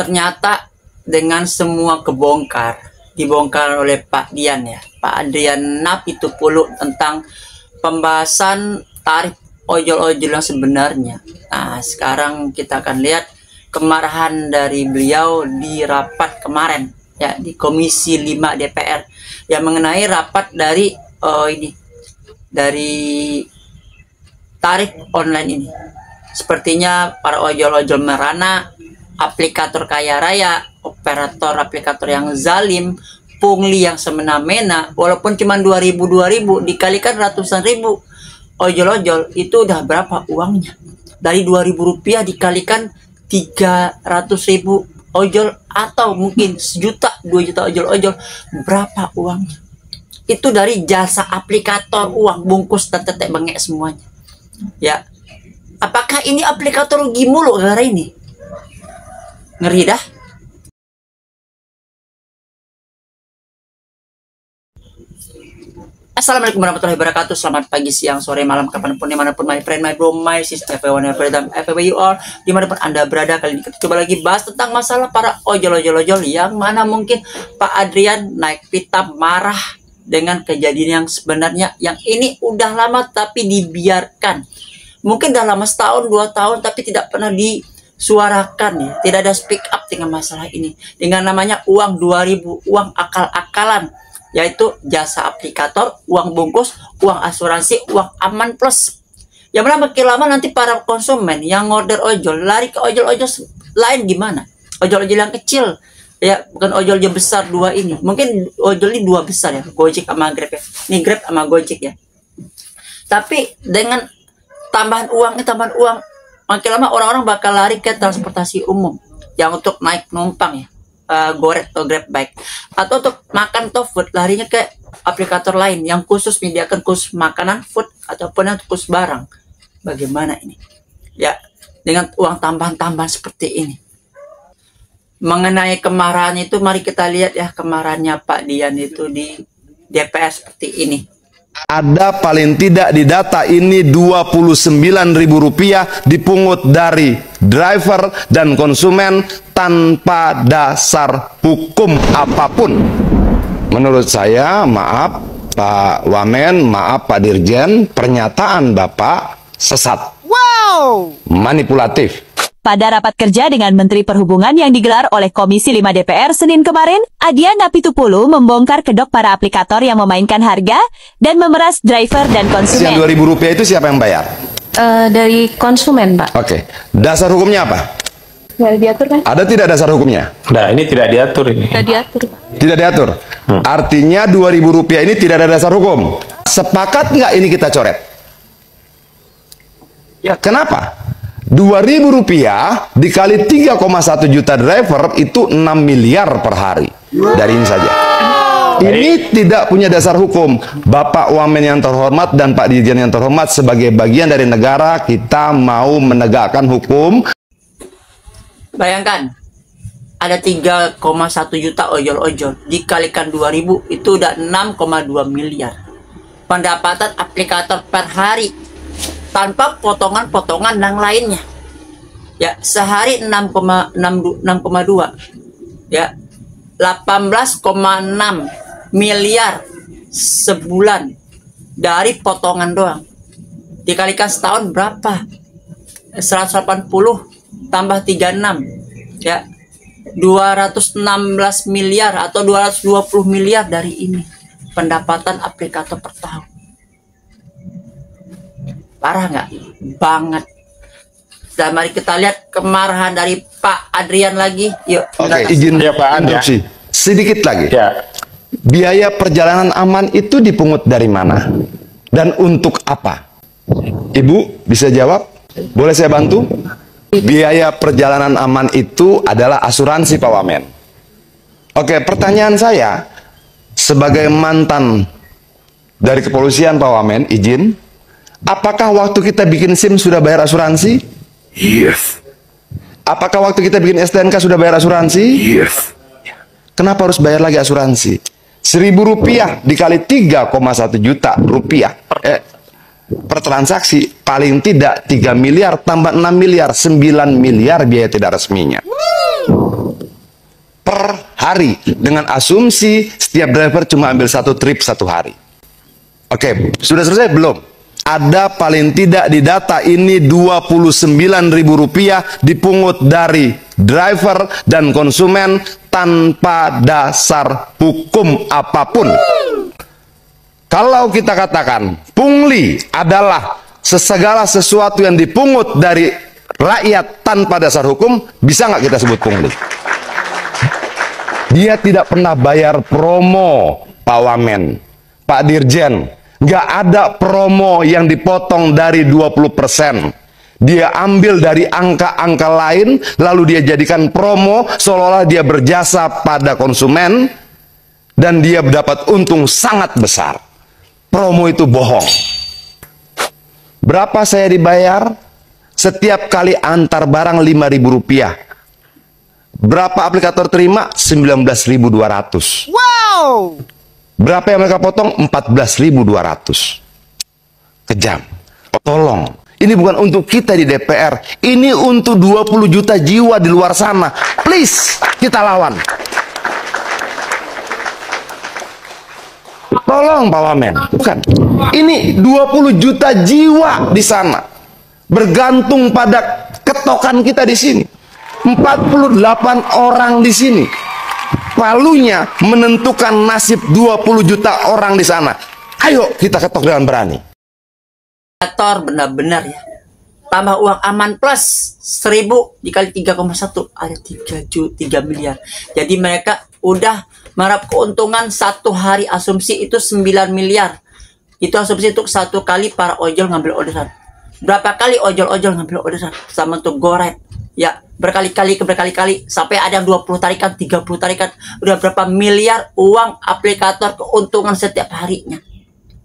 ternyata dengan semua dibongkar oleh Pak Dian ya, Pak Adrian Napitupulu, tentang pembahasan tarif ojol-ojol yang sebenarnya. Nah, sekarang kita akan lihat kemarahan dari beliau di rapat kemarin ya, di Komisi 5 DPR yang mengenai rapat dari tarif online ini. Sepertinya para ojol-ojol merana, aplikator kaya raya, operator aplikator yang zalim, pungli yang semena-mena, walaupun cuma 2000 dikalikan ratusan ribu ojol-ojol, itu udah berapa uangnya? Dari 2000 rupiah dikalikan 300.000 ojol, atau mungkin 1 juta, 2 juta ojol-ojol, berapa uangnya? Itu dari jasa aplikator, uang bungkus dan tetek bengek semuanya ya. Apakah ini aplikator rugi mulu gara ini? Ngeri dah. Assalamualaikum warahmatullahi wabarakatuh. Selamat pagi, siang, sore, malam, kapanpun, dimanapun, my friend, my bro, my sis, everyone, everytime, everywhere you are, dimanapun anda berada. Kali ini kita coba lagi bahas tentang masalah para ojol-ojol yang mana mungkin Pak Adrian naik pitam marah dengan kejadian yang sebenarnya, yang ini udah lama tapi dibiarkan. Mungkin udah lama, setahun, 2 tahun, tapi tidak pernah disuarakan ya. Tidak ada speak up dengan masalah ini. Dengan namanya uang 2000, uang akal-akalan, yaitu jasa aplikator, uang bungkus, uang asuransi, uang aman plus. Yang mana makin lama nanti para konsumen yang order ojol lari ke ojol-ojol lain. Gimana? Ojol-ojol yang kecil ya, bukan ojol yang besar dua ini. Mungkin ojol ini 2 besar ya, Gojek sama Grab ya. Ini Grab sama Gojek ya. Tapi dengan tambahan uang, makin lama orang-orang bakal lari ke transportasi umum yang untuk naik numpang ya, Goret atau Grab bike, atau untuk makan atau food, larinya ke aplikator lain yang khusus menyediakan khusus makanan, food, ataupun yang khusus barang. Bagaimana ini ya, dengan uang tambahan-tambahan seperti ini? Mengenai kemarahan itu, mari kita lihat ya kemarahannya Pak Dian itu di DPR seperti ini. Ada paling tidak di data ini Rp29.000 dipungut dari driver dan konsumen tanpa dasar hukum apapun. Menurut saya, maaf Pak Wamen, maaf Pak Dirjen, pernyataan Bapak sesat, manipulatif. Pada rapat kerja dengan Menteri Perhubungan yang digelar oleh Komisi 5 DPR Senin kemarin, Adrian Napitupulu membongkar kedok para aplikator yang memainkan harga dan memeras driver dan konsumen. Yang Rp2.000 itu siapa yang bayar? Dari konsumen, Pak. Oke. Dasar hukumnya apa? Nggak diatur kan? Ada tidak dasar hukumnya? Nah, ini tidak diatur ini. Nggak diatur. Tidak diatur. Artinya Rp2.000 ini tidak ada dasar hukum. Sepakat nggak ini kita coret? Ya. Kenapa? Rp2.000 dikali 3,1 juta driver itu 6 miliar per hari. Dari ini saja. Ini tidak punya dasar hukum. Bapak Wamen yang terhormat dan Pak Dirjen yang terhormat, sebagai bagian dari negara, kita mau menegakkan hukum. Bayangkan, ada 3,1 juta ojol-ojol, dikalikan 2.000 itu udah 6,2 miliar. Pendapatan aplikator per hari tanpa potongan-potongan yang lainnya ya, sehari 6,2 ya, 18,6 miliar sebulan dari potongan doang. Dikalikan setahun berapa? 180 tambah 36 ya, 216 miliar atau 220 miliar dari ini pendapatan aplikator per tahun. Parah nggak? Banget. Dan mari kita lihat kemarahan dari Pak Adrian lagi. Yuk. Oke, izin ya, Pak interupsi. Sedikit lagi. Ya. Biaya perjalanan aman itu dipungut dari mana? Dan untuk apa? Ibu bisa jawab? Boleh saya bantu? Biaya perjalanan aman itu adalah asuransi Pak Wamen. Oke, pertanyaan saya sebagai mantan dari kepolisian Pak Wamen, izin. Apakah waktu kita bikin SIM sudah bayar asuransi? Yes. Apakah waktu kita bikin STNK sudah bayar asuransi? Yes. Kenapa harus bayar lagi asuransi? Rp1.000 dikali 3,1 juta rupiah per transaksi, paling tidak 3 miliar tambah 6 miliar, 9 miliar biaya tidak resminya. hari dengan asumsi setiap driver cuma ambil satu trip satu hari. Oke, sudah selesai belum? Ada paling tidak di data ini Rp29.000 dipungut dari driver dan konsumen tanpa dasar hukum apapun. Kalau kita katakan pungli adalah segala sesuatu yang dipungut dari rakyat tanpa dasar hukum, bisa nggak kita sebut pungli? Dia tidak pernah bayar promo, Pak Wamen, Pak Dirjen. Nggak ada promo yang dipotong dari 20%. Dia ambil dari angka-angka lain, lalu dia jadikan promo seolah-olah dia berjasa pada konsumen, dan dia mendapat untung sangat besar. Promo itu bohong. Berapa saya dibayar? Setiap kali antar barang Rp5.000. Berapa aplikator terima? 19.200. Wow! Berapa yang mereka potong? 14.200. Kejam. Tolong. Ini bukan untuk kita di DPR. Ini untuk 20 juta jiwa di luar sana. Please, kita lawan. Tolong Pak Wamen. Bukan. Ini 20 juta jiwa di sana. Bergantung pada ketokan kita di sini. 48 orang di sini. Palunya menentukan nasib 20 juta orang di sana. Ayo kita ketok dengan berani. Benar-benar ya. Tambah uang aman plus 1.000 dikali 3,1 ada 3 miliar. Jadi mereka udah merap keuntungan satu hari, asumsi itu 9 miliar. Itu asumsi untuk satu kali para ojol ngambil orderan. Berapa kali ojol-ojol ngambil orderan sama untuk GoRide? Ya, berkali-kali sampai ada 20 tarikan, 30 tarikan. Udah berapa miliar uang aplikator keuntungan setiap harinya.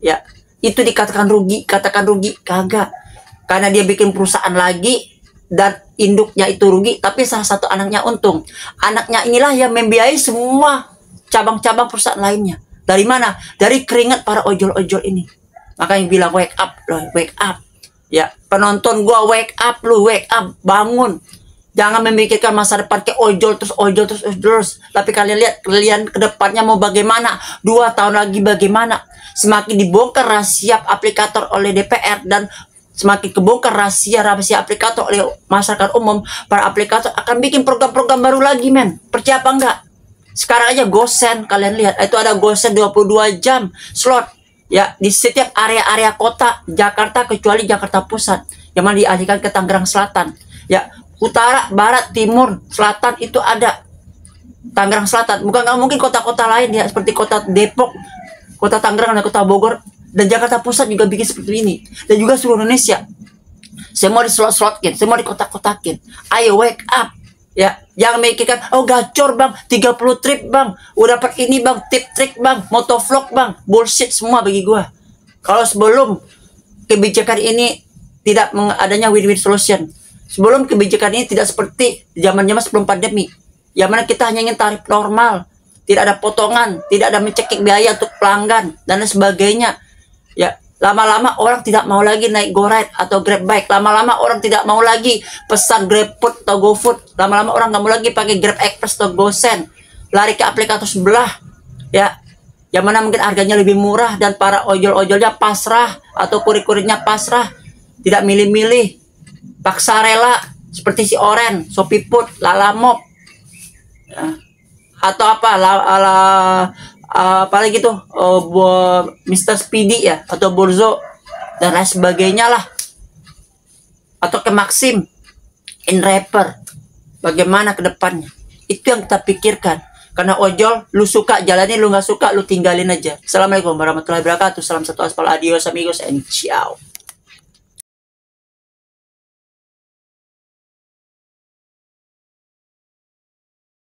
Ya, itu dikatakan rugi, kagak. Karena dia bikin perusahaan lagi dan induknya itu rugi, tapi salah satu anaknya untung. Anaknya inilah yang membiayai semua cabang-cabang perusahaan lainnya. Dari mana? Dari keringat para ojol-ojol ini. Makanya bilang wake up loh, wake up. Ya, penonton gua wake up lu, wake up, bangun. Jangan memikirkan masa depan kayak ojol terus. Tapi kalian ke depannya mau bagaimana? 2 tahun lagi bagaimana? Semakin dibongkar rahasia aplikator oleh DPR dan semakin kebongkar rahasia aplikator oleh masyarakat umum, para aplikator akan bikin program-program baru lagi, men. Percaya apa enggak? Sekarang aja Gosen, kalian lihat, itu ada Gosen 22 jam slot. Ya, di setiap area-area kota Jakarta kecuali Jakarta Pusat yang mana dialihkan ke Tangerang Selatan. Ya, utara, barat, timur, selatan itu ada. Tangerang Selatan, bukan nggak mungkin kota-kota lain ya, seperti kota Depok, kota Tangerang dan kota Bogor dan Jakarta Pusat juga bikin seperti ini. Dan juga seluruh Indonesia. Semua dislot-slotkin, semua dikotak-kotakin. Ayo wake up. Ya, jangan mikirkan, oh gacor bang, 30 trip bang, udah dapat ini bang, tip trik bang, motovlog bang, bullshit semua bagi gua. Kalau sebelum kebijakan ini tidak adanya win-win solution, sebelum kebijakan ini tidak seperti zaman-zaman sebelum pandemi, yang mana kita hanya ingin tarif normal, tidak ada potongan, tidak ada mencekik biaya untuk pelanggan dan lain sebagainya. Ya, lama-lama orang tidak mau lagi naik GoRide atau GrabBike. Lama-lama orang tidak mau lagi pesan GrabFood atau GoFood. Lama-lama orang nggak mau lagi pakai Grab Express atau GoSend. Lari ke aplikator sebelah. Ya, yang mana mungkin harganya lebih murah dan para ojol-ojolnya pasrah atau kurir-kurirnya pasrah, tidak milih-milih, paksa rela seperti si Oren, ShopeeFood, Lalamove, ya. Atau apa apalagi tuh Mr. Speedy ya, atau Borzo dan lain sebagainya lah, atau ke Maxim, InRapper. Bagaimana ke depannya? Itu yang kita pikirkan. Karena ojol, lu suka jalanin, lu nggak suka lu tinggalin aja. Assalamualaikum warahmatullahi wabarakatuh. Salam satu aspal, adios amigos and ciao.